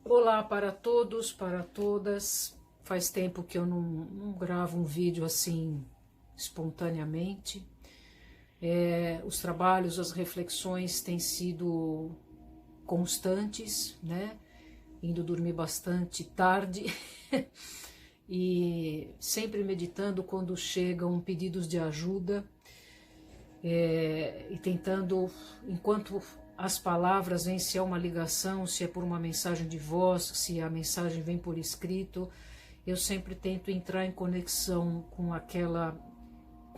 Olá para todos, para todas. Faz tempo que eu não gravo um vídeo assim espontaneamente. Os trabalhos, as reflexões têm sido constantes, né? Indo dormir bastante tarde e sempre meditando quando chegam pedidos de ajuda e tentando, enquanto as palavras vêm, se é uma ligação, se é por uma mensagem de voz, se a mensagem vem por escrito, eu sempre tento entrar em conexão com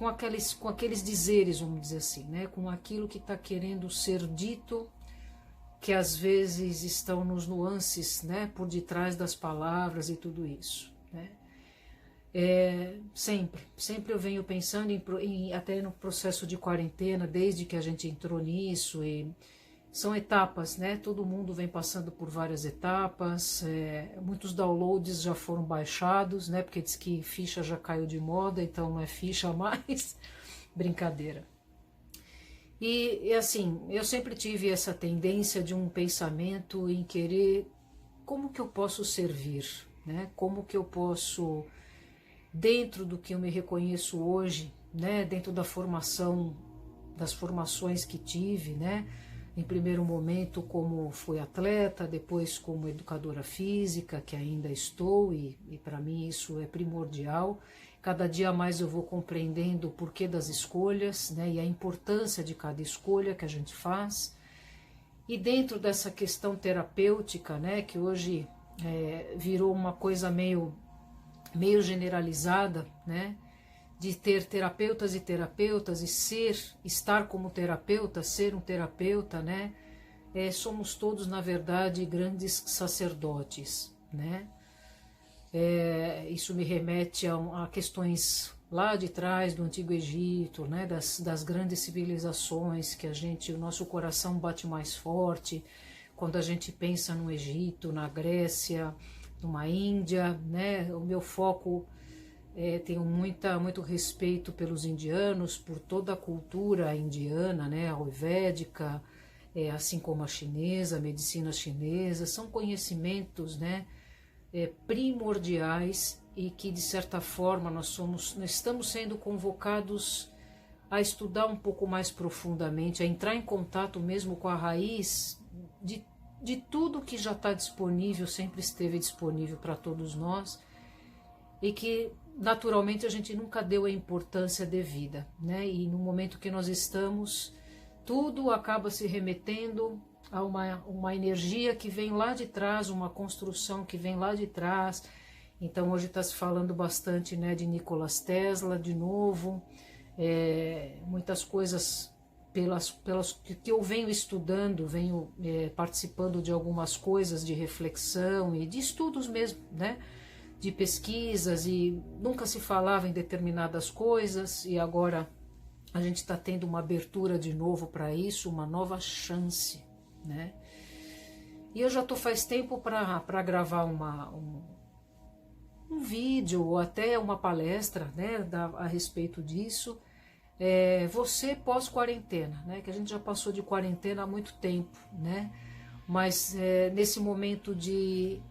aqueles dizeres, vamos dizer assim, né? Com aquilo que está querendo ser dito, que às vezes estão nos nuances, né? Por detrás das palavras e tudo isso, né? Sempre eu venho pensando até no processo de quarentena, desde que a gente entrou nisso, e são etapas, né? Todo mundo vem passando por várias etapas, muitos downloads já foram baixados, né? Porque diz que ficha já caiu de moda, então não é ficha mais, brincadeira. E assim, eu sempre tive essa tendência de um pensamento em querer como que eu posso servir, né? Como que eu posso, dentro do que eu me reconheço hoje, né? Dentro da formação, das formações que tive, né? Em primeiro momento como fui atleta, depois como educadora física, que ainda estou, e para mim isso é primordial. Cada dia mais eu vou compreendendo o porquê das escolhas, né, e a importância de cada escolha que a gente faz. E dentro dessa questão terapêutica, né, que hoje virou uma coisa meio generalizada, né, de ter terapeutas e estar como terapeuta, ser um terapeuta, né? Somos todos, na verdade, grandes sacerdotes, né? Isso me remete a questões lá de trás do Antigo Egito, né? Das grandes civilizações que o nosso coração bate mais forte quando a gente pensa no Egito, na Grécia, numa Índia, né? O meu foco tenho muito respeito pelos indianos, por toda a cultura indiana, né, ayurvédica, assim como a chinesa, a medicina chinesa, são conhecimentos, né, primordiais e que, de certa forma, nós estamos sendo convocados a estudar um pouco mais profundamente, a entrar em contato mesmo com a raiz de tudo que já está disponível, sempre esteve disponível para todos nós, e que naturalmente a gente nunca deu a importância devida, né? E no momento que nós estamos, tudo acaba se remetendo a uma energia que vem lá de trás, uma construção que vem lá de trás. Então hoje está se falando bastante, né, de Nikola Tesla de novo, muitas coisas pelas que eu venho estudando, venho participando de algumas coisas de reflexão e de estudos mesmo, né? De pesquisas, e nunca se falava em determinadas coisas, e agora a gente está tendo uma abertura de novo para isso, uma nova chance, né? E eu já estou faz tempo para gravar um vídeo ou até uma palestra, né, a respeito disso. Você pós-quarentena, né, que a gente já passou de quarentena há muito tempo, né? Mas nesse momento de,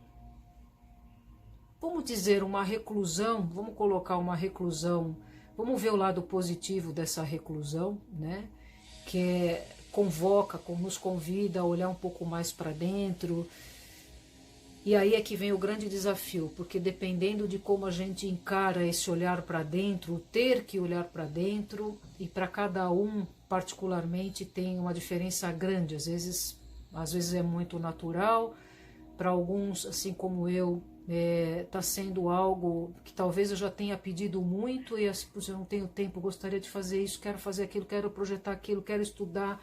vamos dizer, uma reclusão, vamos colocar uma reclusão, vamos ver o lado positivo dessa reclusão, né? Que nos convida a olhar um pouco mais para dentro. E aí é que vem o grande desafio, porque dependendo de como a gente encara esse olhar para dentro, ter que olhar para dentro, e para cada um particularmente tem uma diferença grande, às vezes é muito natural, para alguns, assim como eu, está sendo algo que talvez eu já tenha pedido muito e eu não tenho tempo, gostaria de fazer isso, quero fazer aquilo, quero projetar aquilo, quero estudar.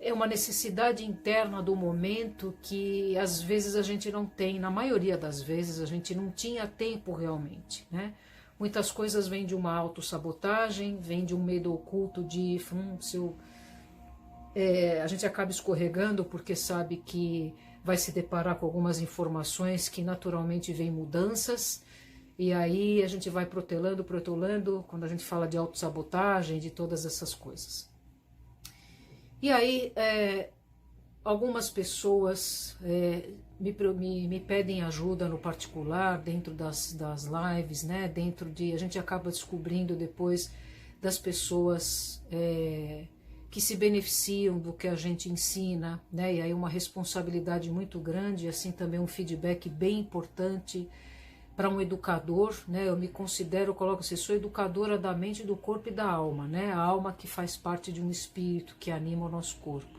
É uma necessidade interna do momento que às vezes a gente não tem, na maioria das vezes a gente não tinha tempo realmente, né? Muitas coisas vêm de uma autossabotagem, vêm de um medo oculto de a gente acaba escorregando porque sabe que vai se deparar com algumas informações que naturalmente vêm mudanças, e aí a gente vai protelando, quando a gente fala de autossabotagem, de todas essas coisas. E aí, algumas pessoas me pedem ajuda no particular, dentro das lives, né? A gente acaba descobrindo depois das pessoas que se beneficiam do que a gente ensina, né? E aí uma responsabilidade muito grande, assim também um feedback bem importante para um educador, né? Eu me considero, coloco assim, sou educadora da mente, do corpo e da alma, né? A alma que faz parte de um espírito que anima o nosso corpo.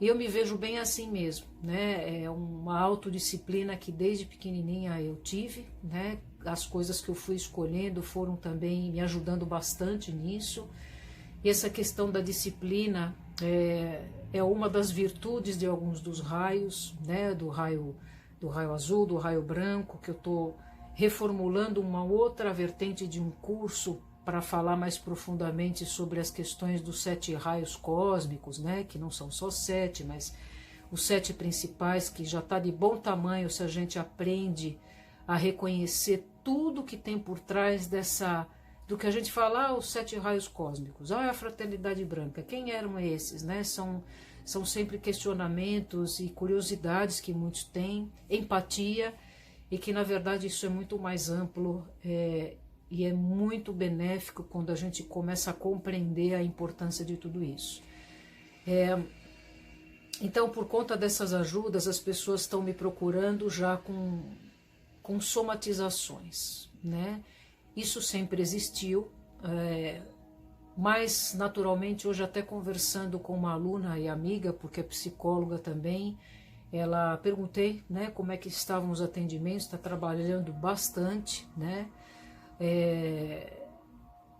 E eu me vejo bem assim mesmo, né? É uma autodisciplina que desde pequenininha eu tive, né? As coisas que eu fui escolhendo foram também me ajudando bastante nisso. E essa questão da disciplina é uma das virtudes de alguns dos raios, né? Do raio azul, do raio branco, que eu estou reformulando uma outra vertente de um curso para falar mais profundamente sobre as questões dos 7 raios cósmicos, né? Que não são só 7, mas os 7 principais, que já está de bom tamanho se a gente aprende a reconhecer tudo que tem por trás do que a gente fala, os 7 raios cósmicos, a fraternidade branca, quem eram esses, né? São sempre questionamentos e curiosidades que muitos têm, empatia, e que na verdade isso é muito mais amplo e é muito benéfico quando a gente começa a compreender a importância de tudo isso. Então, por conta dessas ajudas, as pessoas estão me procurando já com somatizações, né? Isso sempre existiu, mas naturalmente hoje até conversando com uma aluna e amiga, porque é psicóloga também, perguntei, né, como é que estavam os atendimentos, está trabalhando bastante, né?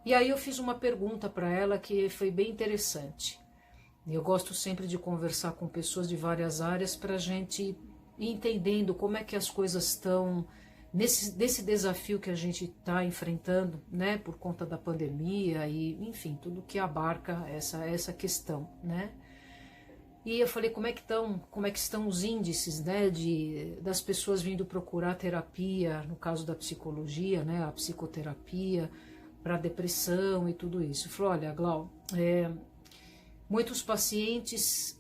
E aí eu fiz uma pergunta para ela que foi bem interessante. Eu gosto sempre de conversar com pessoas de várias áreas para a gente ir entendendo como é que as coisas estão desse desafio que a gente está enfrentando, né, por conta da pandemia e, enfim, tudo que abarca essa questão, né? E eu falei, como é que estão os índices, né, das pessoas vindo procurar terapia, no caso da psicologia, né, a psicoterapia, para depressão e tudo isso. Eu falei, olha, Glau, muitos pacientes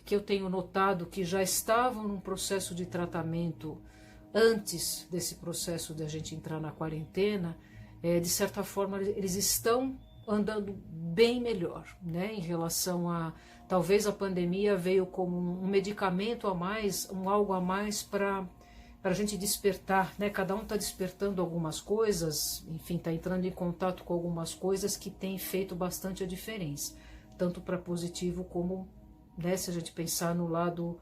que eu tenho notado que já estavam num processo de tratamento antes desse processo de a gente entrar na quarentena, de certa forma eles estão andando bem melhor, né, em relação a, talvez a pandemia veio como um medicamento a mais, algo a mais para a gente despertar, né, cada um está despertando algumas coisas, enfim, está entrando em contato com algumas coisas que têm feito bastante a diferença, tanto para positivo como, né, se a gente pensar no lado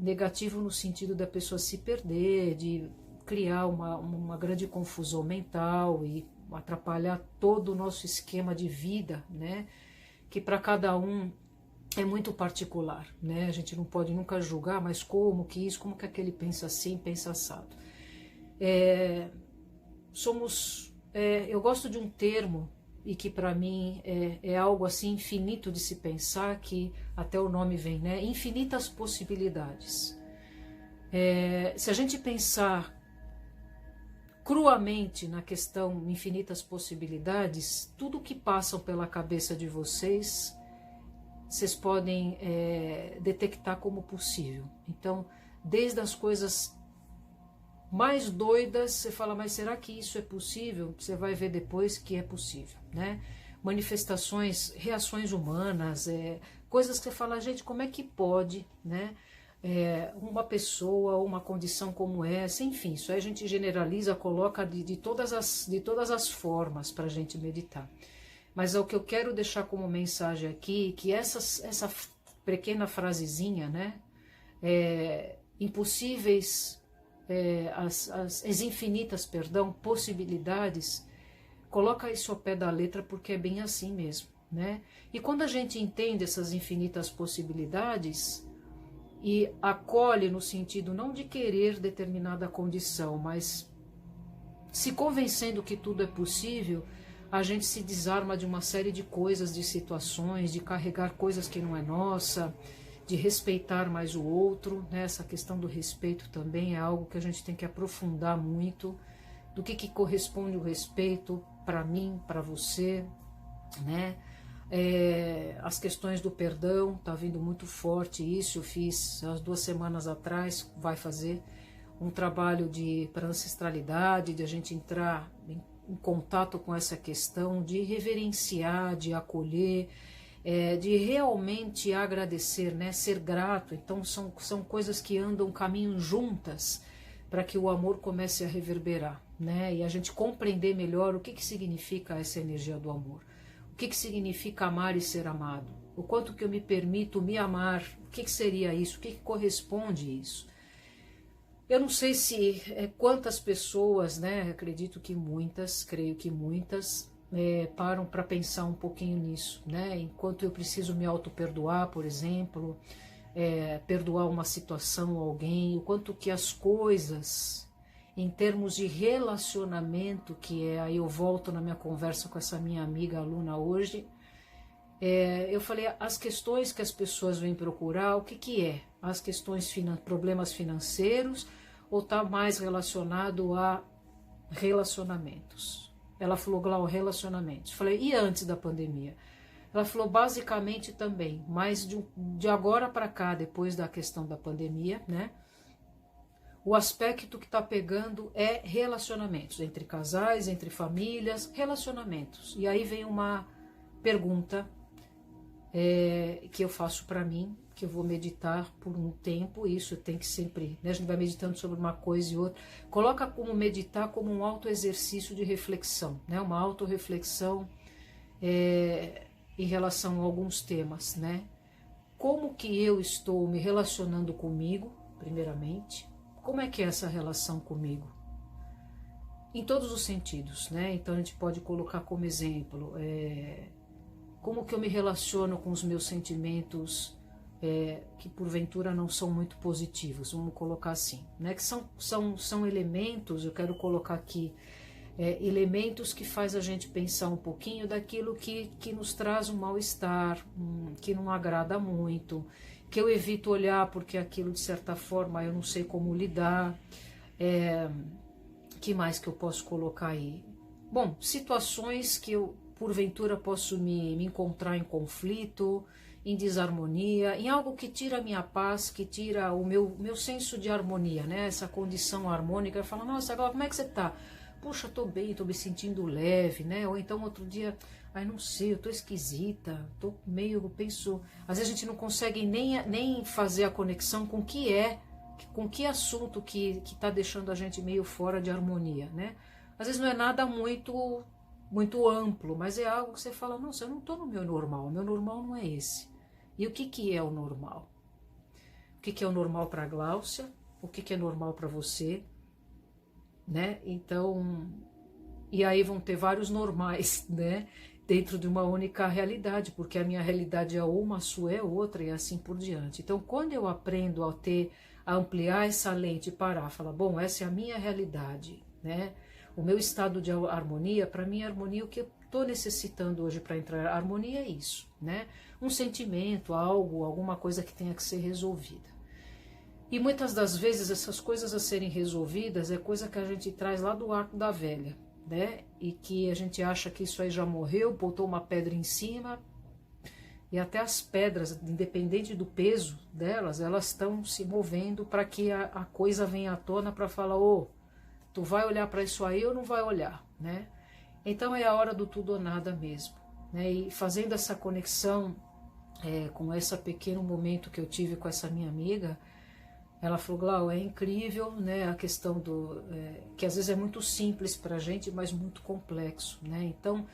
negativo no sentido da pessoa se perder, de criar uma grande confusão mental e atrapalhar todo o nosso esquema de vida, né? Que para cada um é muito particular, né? A gente não pode nunca julgar, mas como que aquele pensa assim, pensa assado. Eu gosto de um termo e que para mim é algo assim infinito de se pensar, que até o nome vem, né? Infinitas possibilidades. Se a gente pensar cruamente na questão infinitas possibilidades, tudo que passam pela cabeça de vocês podem detectar como possível. Então, desde as coisas mais doidas, você fala, mas será que isso é possível? Você vai ver depois que é possível, né? Manifestações, reações humanas, coisas que você fala, gente, como é que pode, né? Uma pessoa, uma condição como essa, enfim, isso aí a gente generaliza, coloca de todas as formas para a gente meditar. Mas o que eu quero deixar como mensagem aqui, que essa pequena frasezinha, né? Impossíveis, as infinitas, possibilidades, coloca isso ao pé da letra, porque é bem assim mesmo, né? E quando a gente entende essas infinitas possibilidades e acolhe no sentido não de querer determinada condição, mas se convencendo que tudo é possível, a gente se desarma de uma série de coisas, de situações, de carregar coisas que não é nossa, de respeitar mais o outro, né? Essa questão do respeito também é algo que a gente tem que aprofundar muito, do que corresponde o respeito para mim, para você, né? As questões do perdão, está vindo muito forte isso. Eu fiz há 2 semanas atrás, vai fazer um trabalho para ancestralidade, de a gente entrar em contato com essa questão, de reverenciar, de acolher, de realmente agradecer, né? Ser grato. Então são coisas que andam, caminham juntas para que o amor comece a reverberar, né? E a gente compreender melhor o que significa essa energia do amor. O que significa amar e ser amado? O quanto que eu me permito me amar? O que seria isso? O que corresponde isso? Eu não sei se quantas pessoas, né? Acredito que muitas, creio que muitas, param para pensar um pouquinho nisso, né? Enquanto eu preciso me auto-perdoar, por exemplo, perdoar uma situação, alguém, o quanto que as coisas, em termos de relacionamento, aí eu volto na minha conversa com essa minha amiga aluna hoje, eu falei, as questões que as pessoas vêm procurar, o que é? As questões, problemas financeiros, ou está mais relacionado a relacionamentos? Ela falou, Glau, relacionamentos. Falei, e antes da pandemia? Ela falou, basicamente também, mas de agora para cá, depois da questão da pandemia, né? O aspecto que está pegando é relacionamentos, entre casais, entre famílias, relacionamentos. E aí vem uma pergunta que eu faço para mim, que eu vou meditar por um tempo, isso tem que sempre, né, a gente vai meditando sobre uma coisa e outra, coloca como meditar como um autoexercício de reflexão, né, uma autorreflexão em relação a alguns temas, né, como que eu estou me relacionando comigo, primeiramente, como é que é essa relação comigo, em todos os sentidos, né, então a gente pode colocar como exemplo, como que eu me relaciono com os meus sentimentos que porventura não são muito positivos, vamos colocar assim, né? Que são elementos, eu quero colocar aqui, elementos que faz a gente pensar um pouquinho daquilo que nos traz um mal-estar, que não agrada muito, que eu evito olhar porque aquilo de certa forma eu não sei como lidar, que mais que eu posso colocar aí? Bom, situações que eu porventura posso me encontrar em conflito, em desarmonia, em algo que tira a minha paz, que tira o meu senso de harmonia, né? Essa condição harmônica. Eu falo, nossa, agora como é que você tá? Puxa, tô bem, tô me sentindo leve, né? Ou então outro dia, ai, não sei, eu tô esquisita, tô meio, eu penso... Às vezes a gente não consegue nem fazer a conexão com com que assunto que tá deixando a gente meio fora de harmonia, né? Às vezes não é nada muito amplo, mas é algo que você fala, nossa, eu não tô no meu normal não é esse. E o que é o normal? O que é o normal para a Gláucia? O que é normal para você? Né? Então, e aí vão ter vários normais, né? Dentro de uma única realidade, porque a minha realidade é uma, a sua é outra e assim por diante. Então, quando eu aprendo a ampliar essa lente e parar, falar, bom, essa é a minha realidade, né? O meu estado de harmonia, para mim, harmonia, o que eu estou necessitando hoje para entrar em harmonia é isso, né? Um sentimento, alguma coisa que tenha que ser resolvida. E muitas das vezes essas coisas a serem resolvidas é coisa que a gente traz lá do arco da velha, né? E que a gente acha que isso aí já morreu, botou uma pedra em cima, e até as pedras, independente do peso delas, elas estão se movendo para que a coisa venha à tona para falar, tu vai olhar para isso aí ou não vai olhar, né? Então é a hora do tudo ou nada mesmo, né? E fazendo essa conexão com esse pequeno momento que eu tive com essa minha amiga, ela falou, Glau, é incrível, né? A questão que às vezes é muito simples para a gente, mas muito complexo, né? Então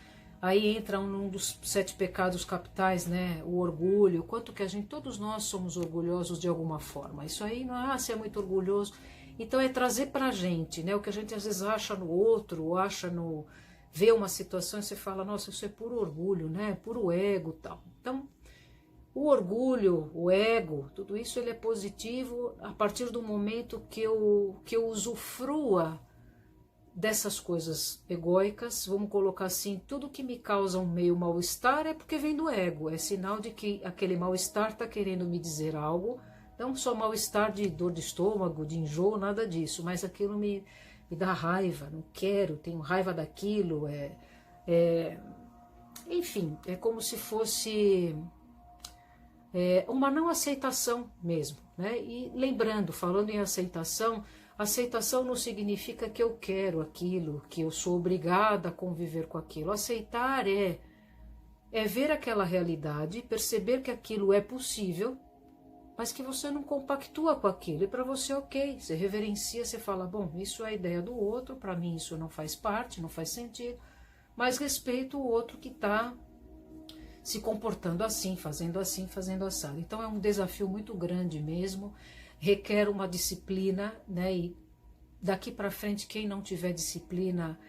aí entra um dos 7 pecados capitais, né? O orgulho, quanto que todos nós somos orgulhosos de alguma forma. Isso aí não é, você é muito orgulhoso. Então é trazer para a gente, né? O que a gente às vezes acha no outro, ou vê uma situação e você fala, nossa, isso é puro orgulho, né? Puro ego, tal. Então, o orgulho, o ego, tudo isso ele é positivo a partir do momento que eu usufrua dessas coisas egóicas, vamos colocar assim, tudo que me causa um meio mal-estar é porque vem do ego, é sinal de que aquele mal-estar está querendo me dizer algo. Não só mal-estar de dor de estômago, de enjoo, nada disso, mas aquilo me dá raiva, não quero, tenho raiva daquilo, enfim, é como se fosse uma não aceitação mesmo, né? E lembrando, falando em aceitação, aceitação não significa que eu quero aquilo, que eu sou obrigada a conviver com aquilo. Aceitar é ver aquela realidade, perceber que aquilo é possível, mas que você não compactua com aquilo. E para você, ok, você reverencia, você fala, bom, isso é a ideia do outro, para mim isso não faz parte, não faz sentido, mas respeito o outro que está se comportando assim, fazendo assado. Então é um desafio muito grande mesmo, requer uma disciplina, né? E daqui para frente, quem não tiver disciplina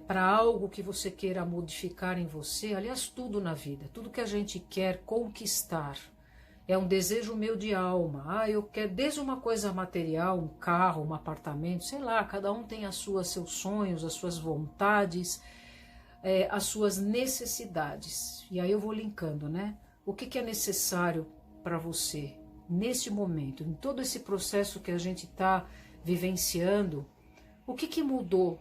para algo que você queira modificar em você, aliás, tudo na vida, tudo que a gente quer conquistar, é um desejo meu de alma. Eu quero desde uma coisa material, um carro, um apartamento, sei lá, cada um tem seus sonhos, as suas vontades, as suas necessidades. E aí eu vou linkando, né? O que é necessário para você neste momento, em todo esse processo que a gente está vivenciando? O que mudou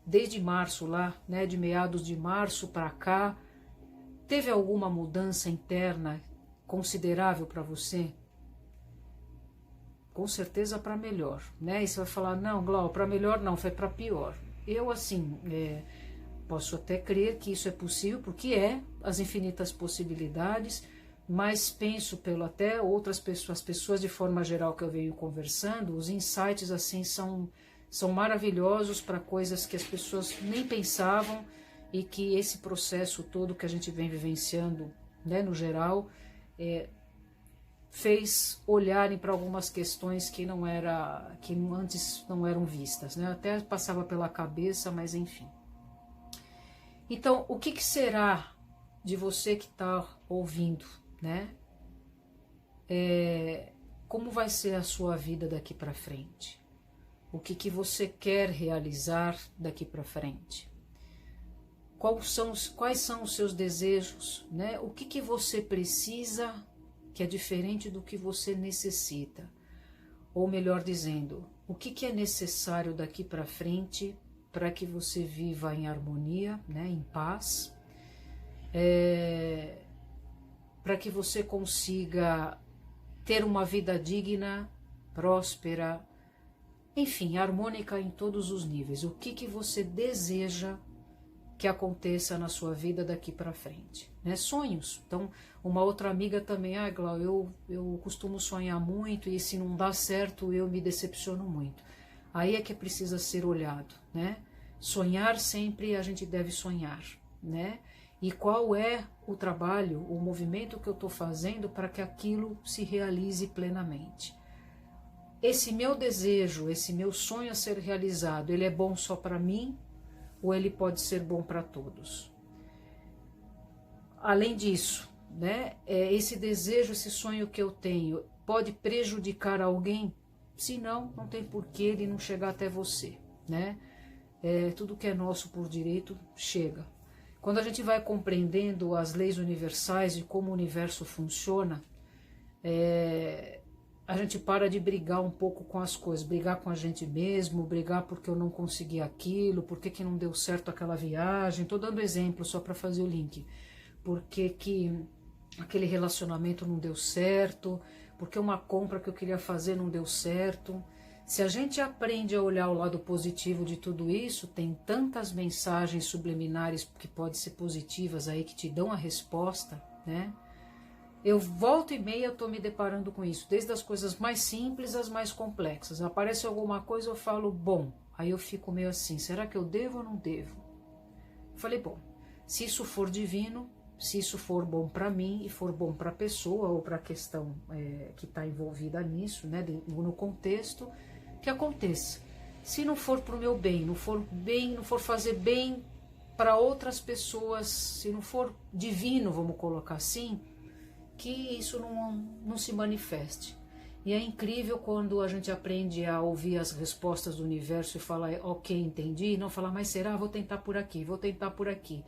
desde março lá, né? De meados de março para cá? Teve alguma mudança interna considerável para você? Com certeza para melhor, né? E você vai falar, não, Glau, para melhor não, foi para pior. Eu, assim, posso até crer que isso é possível, porque as infinitas possibilidades, mas penso pelo até outras pessoas, as pessoas de forma geral que eu venho conversando, os insights assim são maravilhosos para coisas que as pessoas nem pensavam, e que esse processo todo que a gente vem vivenciando, né, no geral, fez olharem para algumas questões que antes não eram vistas, né? Até passava pela cabeça, mas enfim. Então, o que será de você que está ouvindo, né? Como vai ser a sua vida daqui para frente? O que você quer realizar daqui para frente? Quais são os seus desejos, né? O que você precisa que é diferente do que você necessita? Ou melhor dizendo, o que é necessário daqui para frente para que você viva em harmonia, né? Em paz, para que você consiga ter uma vida digna, próspera, enfim, harmônica em todos os níveis. O que você deseja que aconteça na sua vida daqui para frente, né? Sonhos. Então, uma outra amiga também, Glau, eu costumo sonhar muito, e se não dá certo eu me decepciono muito. Aí é que precisa ser olhado, né? Sonhar sempre a gente deve sonhar, né? E qual é o trabalho, o movimento que eu estou fazendo para que aquilo se realize plenamente? Esse meu desejo, esse meu sonho a ser realizado, ele é bom só para mim, ou ele pode ser bom para todos? Além disso, né, esse desejo, esse sonho que eu tenho, pode prejudicar alguém? Se não, não tem porquê ele não chegar até você, né? Tudo que é nosso por direito chega. Quando a gente vai compreendendo as leis universais e como o universo funciona, a gente para de brigar um pouco com as coisas, brigar com a gente mesmo, brigar porque eu não consegui aquilo, porque que não deu certo aquela viagem. Estou dando exemplo só para fazer o link. Porque que aquele relacionamento não deu certo, porque uma compra que eu queria fazer não deu certo. Se a gente aprende a olhar o lado positivo de tudo isso, tem tantas mensagens subliminares que podem ser positivas aí, que te dão a resposta, né? Eu volta e meia estou me deparando com isso, desde as coisas mais simples às mais complexas. Aparece alguma coisa, eu falo, bom, aí eu fico meio assim, será que eu devo ou não devo? Eu falei, bom, se isso for divino, se isso for bom para mim e for bom para a pessoa ou para a questão que está envolvida nisso, né, no contexto, que aconteça. Se não for para o meu bem, não for fazer bem para outras pessoas, se não for divino, vamos colocar assim, que isso não se manifeste. E é incrível quando a gente aprende a ouvir as respostas do universo e falar, ok, entendi, não falar, mas será? Vou tentar por aqui, vou tentar por aqui.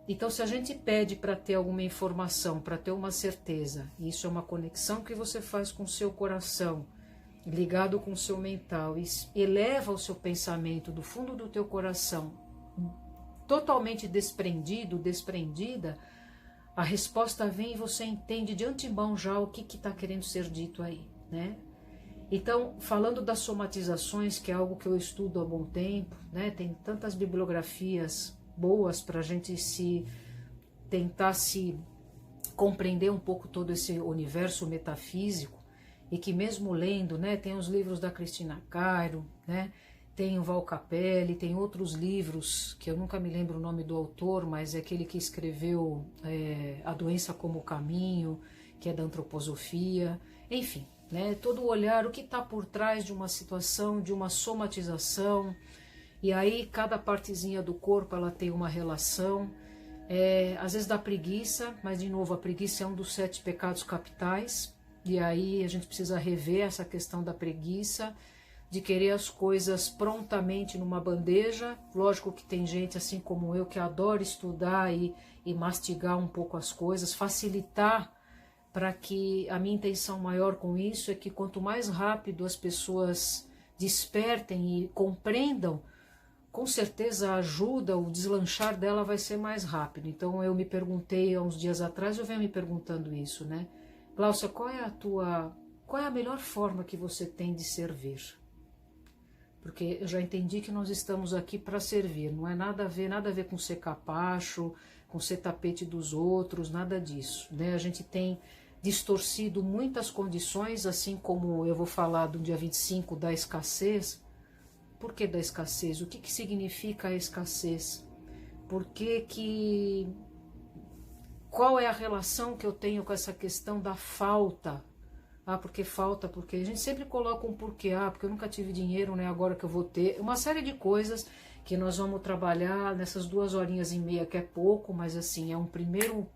Então, se a gente pede para ter alguma informação, para ter uma certeza, e isso é uma conexão que você faz com o seu coração, ligado com o seu mental, e eleva o seu pensamento do fundo do teu coração, totalmente desprendido, desprendida, a resposta vem e você entende de antemão já o que está querendo ser dito aí, né? Então, falando das somatizações, que é algo que eu estudo há bom tempo, né? Tem tantas bibliografias boas para a gente tentar se compreender um pouco todo esse universo metafísico, e que mesmo lendo, né, tem os livros da Cristina Cairo, né, tem o Val Capelli, tem outros livros, que eu nunca me lembro o nome do autor, mas é aquele que escreveu A Doença como Caminho, que é da antroposofia, enfim, né, todo o olhar, o que está por trás de uma situação, de uma somatização, e aí cada partezinha do corpo ela tem uma relação, às vezes dá preguiça, mas de novo a preguiça é um dos 7 pecados capitais, e aí a gente precisa rever essa questão da preguiça, de querer as coisas prontamente numa bandeja. Lógico que tem gente assim como eu que adora estudar e mastigar um pouco as coisas, facilitar, para que a minha intenção maior com isso é que quanto mais rápido as pessoas despertem e compreendam, com certeza a ajuda, o deslanchar dela vai ser mais rápido. Então eu me perguntei há uns dias atrás, eu venho me perguntando isso, né? Gláucia, qual é a melhor forma que você tem de servir? Porque eu já entendi que nós estamos aqui para servir, não é nada a ver com ser capacho, com ser tapete dos outros, nada disso, né? A gente tem distorcido muitas condições, assim como eu vou falar do dia 25 da escassez. Por que da escassez? O que significa a escassez? Qual é a relação que eu tenho com essa questão da falta? Porque falta, porque a gente sempre coloca um porquê, porque eu nunca tive dinheiro, né? Agora que eu vou ter. Uma série de coisas que nós vamos trabalhar nessas 2h30, que é pouco, mas assim, é um primeiro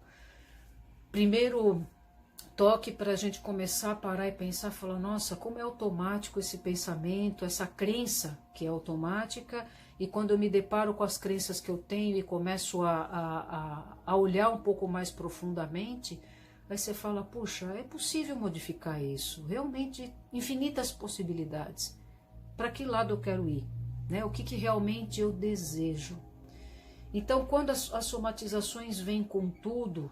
toque para a gente começar a parar e pensar, falar, nossa, como é automático esse pensamento, essa crença que é automática, e quando eu me deparo com as crenças que eu tenho e começo a olhar um pouco mais profundamente, aí você fala, puxa, é possível modificar isso, realmente infinitas possibilidades. Para que lado eu quero ir? Né? O que realmente eu desejo? Então, quando as somatizações vêm com tudo,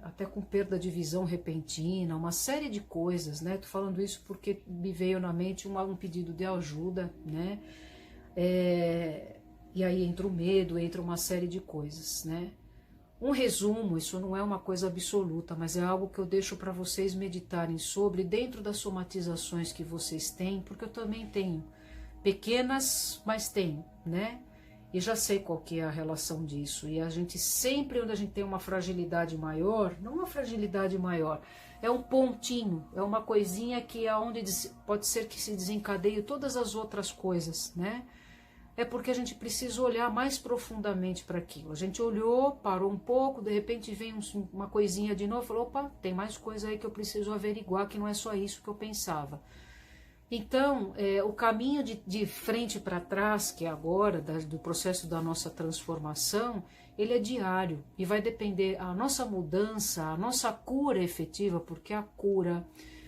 até com perda de visão repentina, uma série de coisas, né? Tô falando isso porque me veio na mente um pedido de ajuda, né? E aí entra o medo, entra uma série de coisas, né? Um resumo, isso não é uma coisa absoluta, mas é algo que eu deixo para vocês meditarem sobre dentro das somatizações que vocês têm, porque eu também tenho pequenas, mas tenho, né? E já sei qual que é a relação disso. E a gente sempre, onde a gente tem uma fragilidade maior, não uma fragilidade maior, é um pontinho, é uma coisinha que é onde pode ser que se desencadeie todas as outras coisas, né? É porque a gente precisa olhar mais profundamente para aquilo. A gente olhou, parou um pouco, de repente vem uma coisinha de novo, falou, opa, tem mais coisa aí que eu preciso averiguar, que não é só isso que eu pensava. Então, o caminho de frente para trás, que é agora, do processo da nossa transformação, ele é diário e vai depender a nossa mudança, a nossa cura efetiva, porque a cura,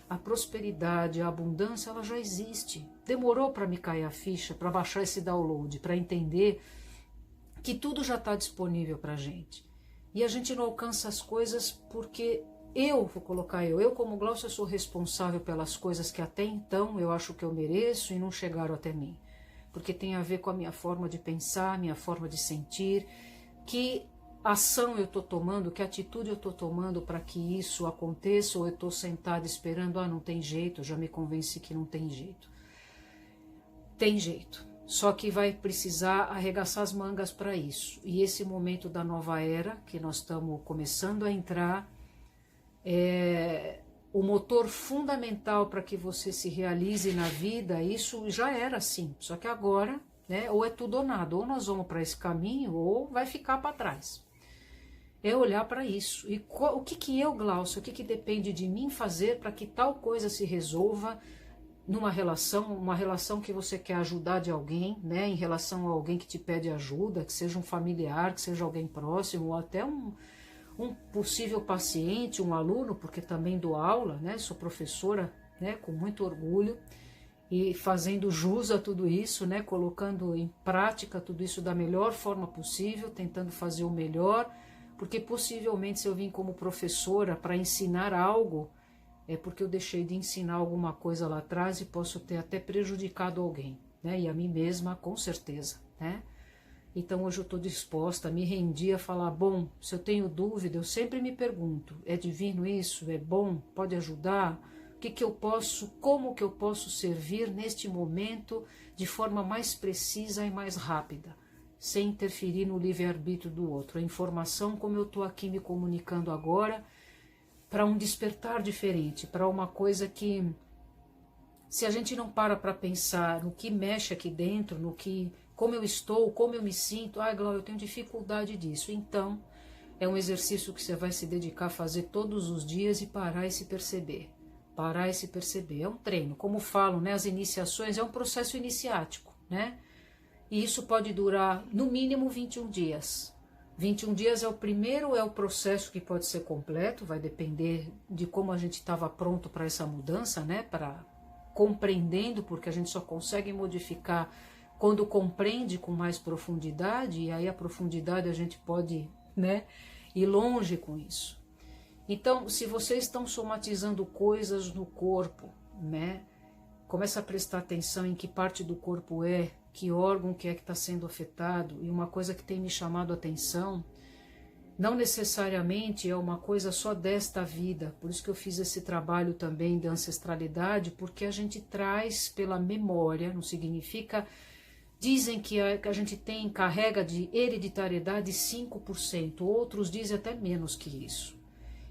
a prosperidade, a abundância, ela já existe. Demorou para me cair a ficha, para baixar esse download, para entender que tudo já está disponível para a gente. E a gente não alcança as coisas porque vou colocar eu como Gláucia sou responsável pelas coisas que até então eu acho que eu mereço e não chegaram até mim. Porque tem a ver com a minha forma de pensar, minha forma de sentir, que ação eu estou tomando, que atitude eu estou tomando para que isso aconteça, ou eu estou sentada esperando, não tem jeito, eu já me convenci que não tem jeito. Tem jeito, só que vai precisar arregaçar as mangas para isso. E esse momento da nova era, que nós estamos começando a entrar, o motor fundamental para que você se realize na vida, isso já era assim, só que agora, né, ou é tudo ou nada, ou nós vamos para esse caminho, ou vai ficar para trás. É olhar para isso. E o que eu, Gláucia, o que depende de mim fazer para que tal coisa se resolva numa relação, uma relação que você quer ajudar de alguém, né, em relação a alguém que te pede ajuda, que seja um familiar, que seja alguém próximo, ou até um possível paciente, um aluno, porque também dou aula, né, sou professora, né, com muito orgulho. e fazendo jus a tudo isso, né? Colocando em prática tudo isso da melhor forma possível, tentando fazer o melhor, porque possivelmente se eu vim como professora para ensinar algo, é porque eu deixei de ensinar alguma coisa lá atrás e posso ter até prejudicado alguém, né? E a mim mesma, com certeza, né? Então hoje eu estou disposta a me rendir a falar, bom, se eu tenho dúvida, eu sempre me pergunto, é divino isso? É bom? Pode ajudar? O que eu posso, como que eu posso servir neste momento de forma mais precisa e mais rápida, sem interferir no livre-arbítrio do outro. A informação, como eu estou aqui me comunicando agora, para um despertar diferente, para uma coisa que, se a gente não para pensar no que mexe aqui dentro, no que, como eu estou, como eu me sinto, Glaucia, eu tenho dificuldade disso. Então, é um exercício que você vai se dedicar a fazer todos os dias e parar e se perceber. Parar e se perceber. É um treino, como falam, né? As iniciações é um processo iniciático, né? E isso pode durar, no mínimo, 21 dias. 21 dias é o processo que pode ser completo, vai depender de como a gente estava pronto para essa mudança, né? Para compreendendo, porque a gente só consegue modificar quando compreende com mais profundidade, e aí a profundidade a gente pode, né, ir longe com isso. Então, se vocês estão somatizando coisas no corpo, né, começa a prestar atenção em que parte do corpo é, que órgão que é que está sendo afetado, e uma coisa que tem me chamado a atenção, não necessariamente é uma coisa só desta vida, por isso que eu fiz esse trabalho também de ancestralidade, porque a gente traz pela memória, não significa... Dizem que a gente carrega de hereditariedade 5%, outros dizem até menos que isso.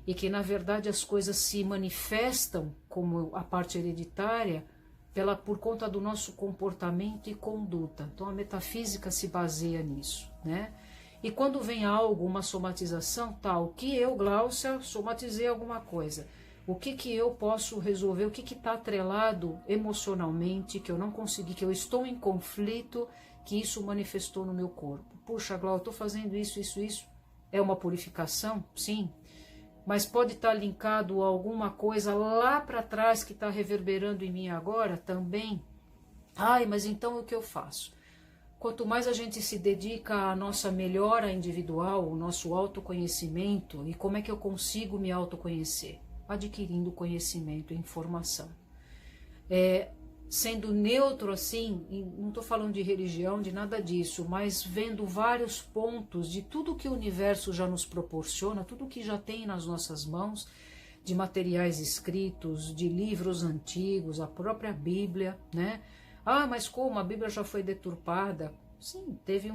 E que, na verdade, as coisas se manifestam como a parte hereditária por conta do nosso comportamento e conduta. Então, a metafísica se baseia nisso, né? E quando vem algo, uma somatização, tal, que eu, Glaucia, somatizei alguma coisa. O que eu posso resolver, o que está atrelado emocionalmente, que eu não consegui, que eu estou em conflito, que isso manifestou no meu corpo. Puxa, Glaucia, eu estou fazendo isso. É uma purificação? Sim. Mas pode estar linkado a alguma coisa lá para trás que está reverberando em mim agora também? Mas então o que eu faço? Quanto mais a gente se dedica à nossa melhora individual, o nosso autoconhecimento, e como é que eu consigo me autoconhecer? Adquirindo conhecimento e informação. Sendo neutro assim, não estou falando de religião, de nada disso, mas vendo vários pontos de tudo que o universo já nos proporciona, tudo que já tem nas nossas mãos, de materiais escritos, de livros antigos, a própria Bíblia, né? Mas como a Bíblia já foi deturpada? Sim, teve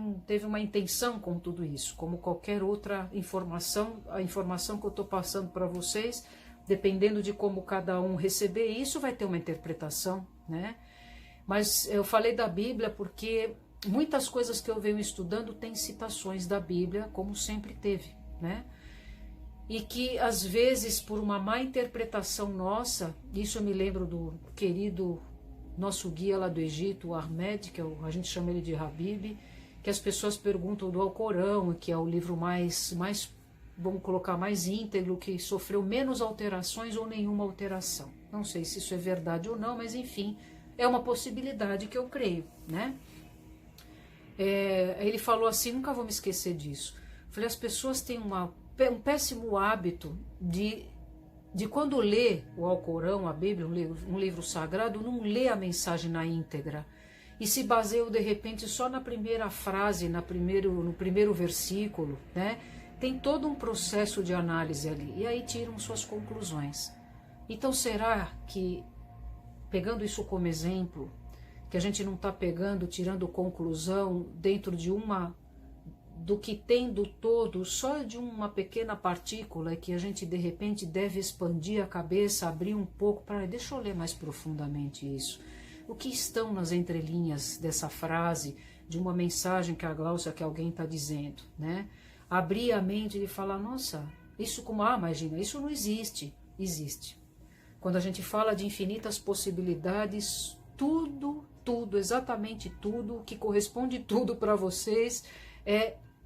uma intenção com tudo isso, como qualquer outra informação, a informação que eu estou passando para vocês, dependendo de como cada um receber isso, vai ter uma interpretação, né? Mas eu falei da Bíblia porque muitas coisas que eu venho estudando têm citações da Bíblia, como sempre teve, né? E que às vezes por uma má interpretação nossa, isso eu me lembro do querido nosso guia lá do Egito, o Ahmed, que a gente chama ele de Habib, que as pessoas perguntam do Alcorão, que é o livro mais vamos colocar, mais íntegro, que sofreu menos alterações ou nenhuma alteração. Não sei se isso é verdade ou não, mas enfim, é uma possibilidade que eu creio, né? Ele falou assim, nunca vou me esquecer disso. Falei, as pessoas têm um péssimo hábito de quando lê o Alcorão, a Bíblia, um livro sagrado, não lê a mensagem na íntegra. E se baseiam, de repente, só na primeira frase, no primeiro versículo, né? Tem todo um processo de análise ali, e aí tiram suas conclusões. Então será que, pegando isso como exemplo, que a gente não está tirando conclusão dentro do que tem do todo, só de uma pequena partícula, que a gente de repente deve expandir a cabeça, abrir um pouco, deixa eu ler mais profundamente isso. O que estão nas entrelinhas dessa frase, de uma mensagem que a Glaucia, que alguém está dizendo, né? Abrir a mente e falar, nossa, isso imagina, isso não existe. Existe. Quando a gente fala de infinitas possibilidades, tudo, exatamente tudo, que corresponde tudo para vocês,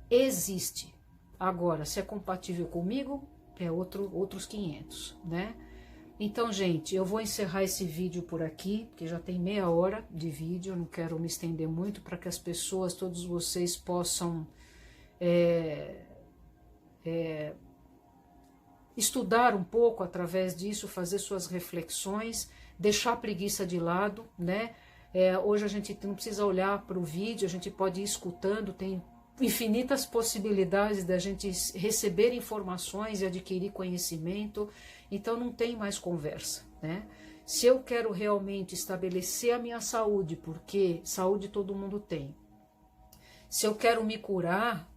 existe. Agora, se é compatível comigo, é outros 500, né? Então, gente, eu vou encerrar esse vídeo por aqui, porque já tem meia hora de vídeo, eu não quero me estender muito, para que as pessoas, todos vocês possam estudar um pouco através disso, fazer suas reflexões, deixar a preguiça de lado, né? Hoje a gente não precisa olhar para o vídeo, a gente pode ir escutando, tem infinitas possibilidades da gente receber informações e adquirir conhecimento, então não tem mais conversa, né? Se eu quero realmente estabelecer a minha saúde, porque saúde todo mundo tem, se eu quero me curar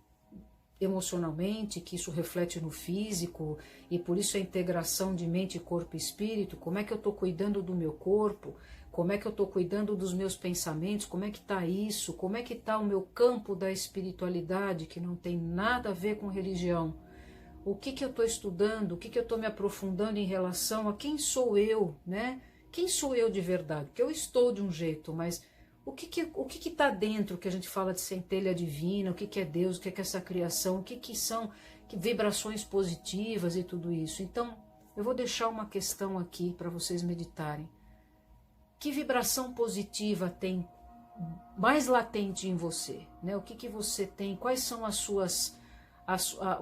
emocionalmente, que isso reflete no físico, e por isso a integração de mente, corpo e espírito, como é que eu estou cuidando do meu corpo, como é que eu estou cuidando dos meus pensamentos, como é que está isso, como é que está o meu campo da espiritualidade, que não tem nada a ver com religião, o que eu estou estudando, o que eu estou me aprofundando em relação a quem sou eu, né? Quem sou eu de verdade? Porque eu estou de um jeito, mas o que está dentro, que a gente fala de centelha divina, o que é Deus, o que é essa criação, o que são vibrações positivas e tudo isso. Então, eu vou deixar uma questão aqui para vocês meditarem. Que vibração positiva tem mais latente em você? Né? O que você tem, quais são as suas...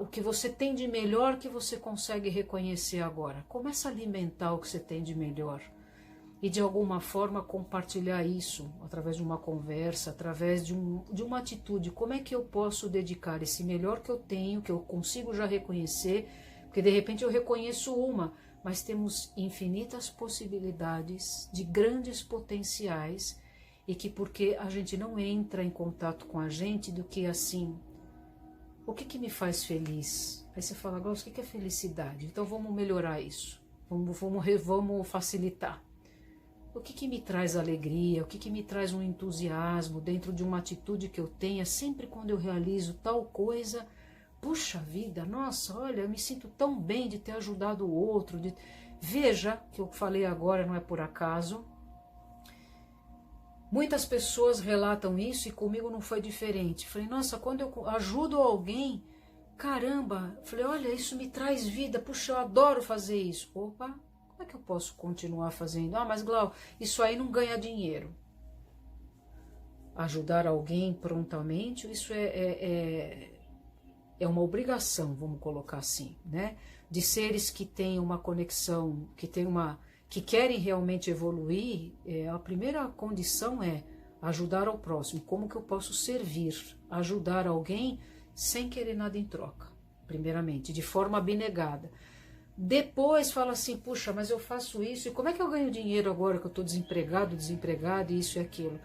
o que você tem de melhor que você consegue reconhecer agora? Começa a alimentar o que você tem de melhor. E de alguma forma compartilhar isso, através de uma conversa, através de uma atitude. Como é que eu posso dedicar esse melhor que eu tenho, que eu consigo já reconhecer, porque de repente eu reconheço uma, mas temos infinitas possibilidades de grandes potenciais, e que porque a gente não entra em contato com a gente, do que assim, o que me faz feliz? Aí você fala, Glaucio, o que é felicidade? Então vamos melhorar isso, vamos facilitar. O que me traz alegria, o que me traz um entusiasmo dentro de uma atitude que eu tenha sempre quando eu realizo tal coisa? Puxa vida, nossa, olha, eu me sinto tão bem de ter ajudado o outro. Veja que eu falei agora não é por acaso. Muitas pessoas relatam isso e comigo não foi diferente. Falei, nossa, quando eu ajudo alguém, caramba, falei, olha, isso me traz vida, puxa, eu adoro fazer isso. Opa, como é que eu posso continuar fazendo? Ah, mas Glau, isso aí não ganha dinheiro. Ajudar alguém prontamente, isso é uma obrigação, vamos colocar assim, né? De seres que têm uma conexão, que querem realmente evoluir, a primeira condição é ajudar ao próximo. Como que eu posso servir, ajudar alguém sem querer nada em troca, primeiramente, de forma abnegada. Depois fala assim, puxa, mas eu faço isso, e como é que eu ganho dinheiro agora que eu estou desempregado, e isso e aquilo?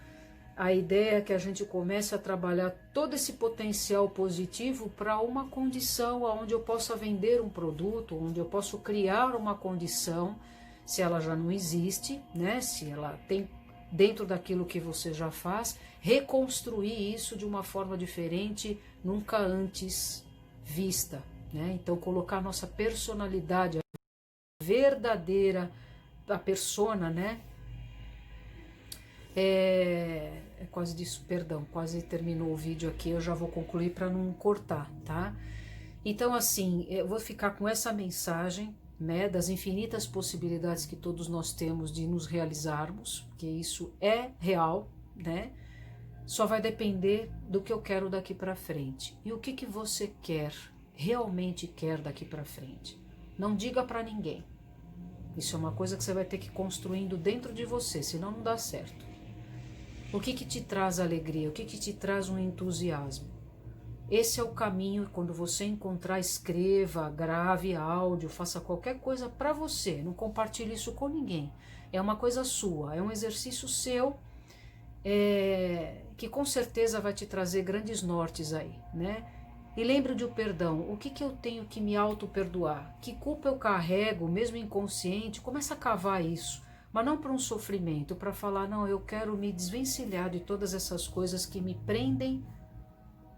A ideia é que a gente comece a trabalhar todo esse potencial positivo para uma condição onde eu possa vender um produto, onde eu posso criar uma condição, se ela já não existe, né? Se ela tem dentro daquilo que você já faz, reconstruir isso de uma forma diferente, nunca antes vista, né? Então colocar a nossa personalidade, a verdadeira, a persona, né? Quase disso, perdão, quase terminou o vídeo aqui, eu já vou concluir para não cortar, tá? Então, assim, eu vou ficar com essa mensagem, né, das infinitas possibilidades que todos nós temos de nos realizarmos, porque isso é real, né? Só vai depender do que eu quero daqui para frente. E o que você quer, realmente quer daqui para frente? Não diga para ninguém. Isso é uma coisa que você vai ter que ir construindo dentro de você, senão não dá certo. O que te traz alegria? O que te traz um entusiasmo? Esse é o caminho. Quando você encontrar, escreva, grave áudio, faça qualquer coisa para você. Não compartilhe isso com ninguém. É uma coisa sua, é um exercício seu, que com certeza vai te trazer grandes nortes aí, né? E lembre de o perdão. O que eu tenho que me auto-perdoar? Que culpa eu carrego, mesmo inconsciente? Começa a cavar isso. Mas não para um sofrimento, para falar, não, eu quero me desvencilhar de todas essas coisas que me prendem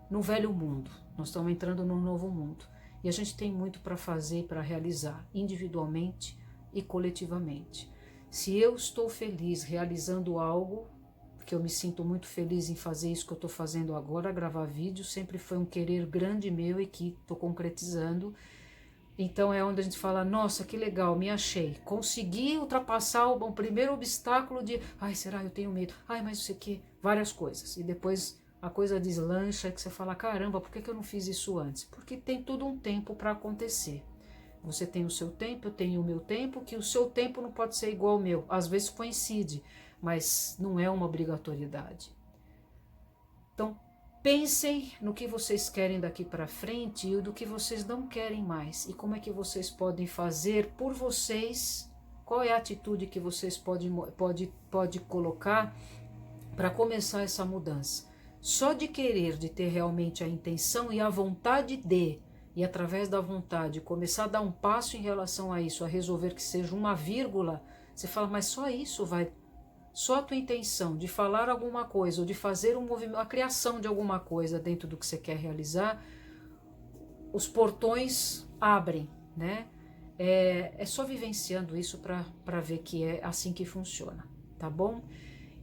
no velho mundo. Nós estamos entrando num novo mundo. E a gente tem muito para fazer e para realizar, individualmente e coletivamente. Se eu estou feliz realizando algo, porque eu me sinto muito feliz em fazer isso que eu estou fazendo agora, gravar vídeo, sempre foi um querer grande meu e que estou concretizando. Então é onde a gente fala, nossa, que legal, me achei. Consegui ultrapassar o primeiro obstáculo de, ai, será eu tenho medo? Ai, mas isso aqui, várias coisas. E depois a coisa deslancha, que você fala, caramba, por que eu não fiz isso antes? Porque tem tudo um tempo para acontecer. Você tem o seu tempo, eu tenho o meu tempo, que o seu tempo não pode ser igual ao meu. Às vezes coincide, mas não é uma obrigatoriedade. Então, pensem no que vocês querem daqui para frente e do que vocês não querem mais. E como é que vocês podem fazer por vocês, qual é a atitude que vocês pode colocar para começar essa mudança. Só de querer, de ter realmente a intenção e a vontade de, e através da vontade começar a dar um passo em relação a isso, a resolver que seja uma vírgula, você fala, mas só isso vai... Só a tua intenção de falar alguma coisa ou de fazer um movimento, a criação de alguma coisa dentro do que você quer realizar, os portões abrem, né? É só vivenciando isso para ver que é assim que funciona, tá bom?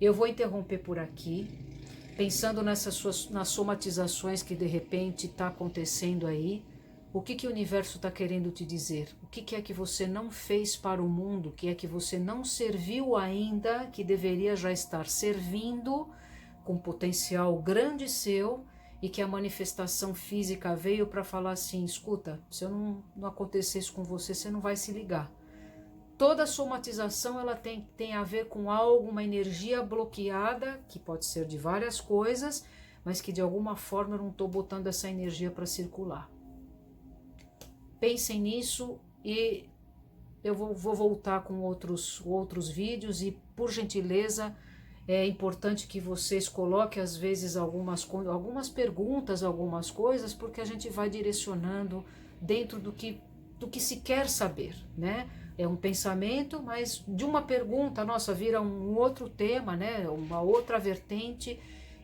Eu vou interromper por aqui, pensando nas somatizações que de repente está acontecendo aí. O que o universo está querendo te dizer? O que é que você não fez para o mundo? O que é que você não serviu ainda, que deveria já estar servindo, com potencial grande seu, e que a manifestação física veio para falar assim, escuta, se eu não acontecer isso com você, você não vai se ligar. Toda somatização ela tem a ver com algo, uma energia bloqueada, que pode ser de várias coisas, mas que de alguma forma eu não estou botando essa energia para circular. Pensem nisso e eu vou voltar com outros vídeos e, por gentileza, é importante que vocês coloquem às vezes algumas perguntas, algumas coisas, porque a gente vai direcionando dentro do que se quer saber, né? É um pensamento, mas de uma pergunta, nossa, vira um outro tema, né? Uma outra vertente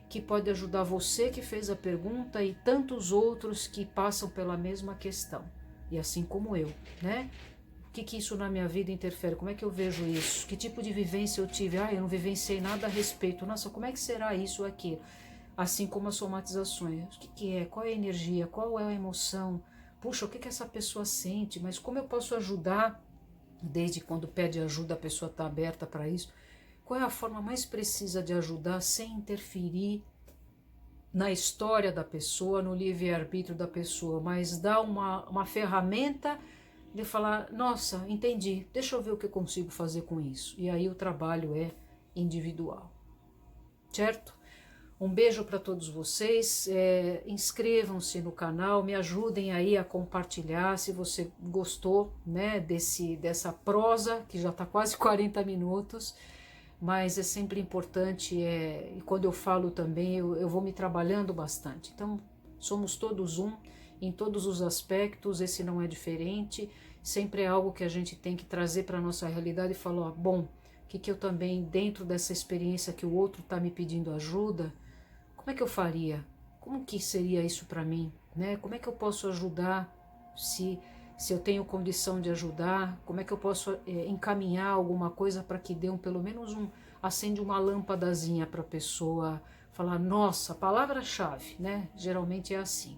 que pode ajudar você que fez a pergunta e tantos outros que passam pela mesma questão. E assim como eu, né? O que isso na minha vida interfere? Como é que eu vejo isso? Que tipo de vivência eu tive? Eu não vivenciei nada a respeito. Nossa, como é que será isso aqui? Assim como as somatizações. O que é? Qual é a energia? Qual é a emoção? Puxa, o que essa pessoa sente? Mas como eu posso ajudar? Desde quando pede ajuda, a pessoa está aberta para isso. Qual é a forma mais precisa de ajudar sem interferir na história da pessoa, no livre-arbítrio da pessoa, mas dá uma ferramenta de falar, nossa, entendi, deixa eu ver o que eu consigo fazer com isso. E aí o trabalho é individual, certo? Um beijo para todos vocês, inscrevam-se no canal, me ajudem aí a compartilhar se você gostou, né, dessa prosa, que já está quase 40 minutos, mas é sempre importante, e quando eu falo também, eu vou me trabalhando bastante. Então, somos todos um, em todos os aspectos, esse não é diferente, sempre é algo que a gente tem que trazer para a nossa realidade e falar, bom, o que eu também, dentro dessa experiência que o outro está me pedindo ajuda, como é que eu faria? Como que seria isso para mim? Né? Como é que eu posso ajudar se eu tenho condição de ajudar? Como é que eu posso encaminhar alguma coisa para que dê pelo menos acende uma lâmpadazinha para a pessoa falar, nossa, palavra-chave, né? Geralmente é assim.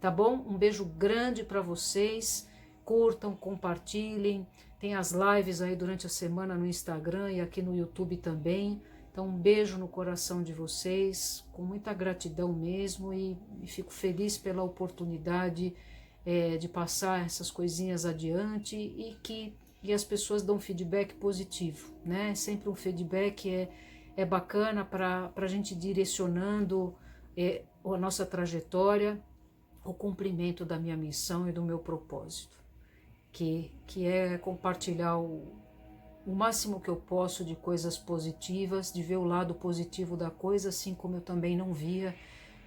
Tá bom? Um beijo grande para vocês. Curtam, compartilhem. Tem as lives aí durante a semana no Instagram e aqui no YouTube também. Então, um beijo no coração de vocês, com muita gratidão mesmo, e fico feliz pela oportunidade de passar essas coisinhas adiante e que as pessoas dão feedback positivo, né? Sempre um feedback é bacana para a gente ir direcionando a nossa trajetória, o cumprimento da minha missão e do meu propósito, que é compartilhar o máximo que eu posso de coisas positivas, de ver o lado positivo da coisa, assim como eu também não via,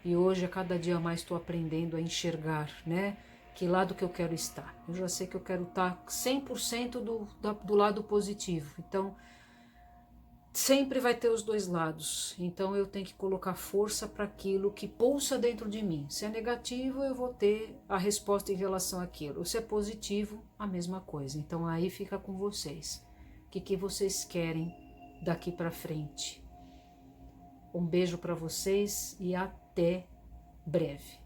e hoje a cada dia mais estou aprendendo a enxergar, né? Que lado que eu quero estar. Eu já sei que eu quero estar 100% do lado positivo, então sempre vai ter os dois lados, então eu tenho que colocar força para aquilo que pulsa dentro de mim. Se é negativo, eu vou ter a resposta em relação àquilo, se é positivo, a mesma coisa. Então aí fica com vocês. O que vocês querem daqui para frente? Um beijo para vocês e até breve.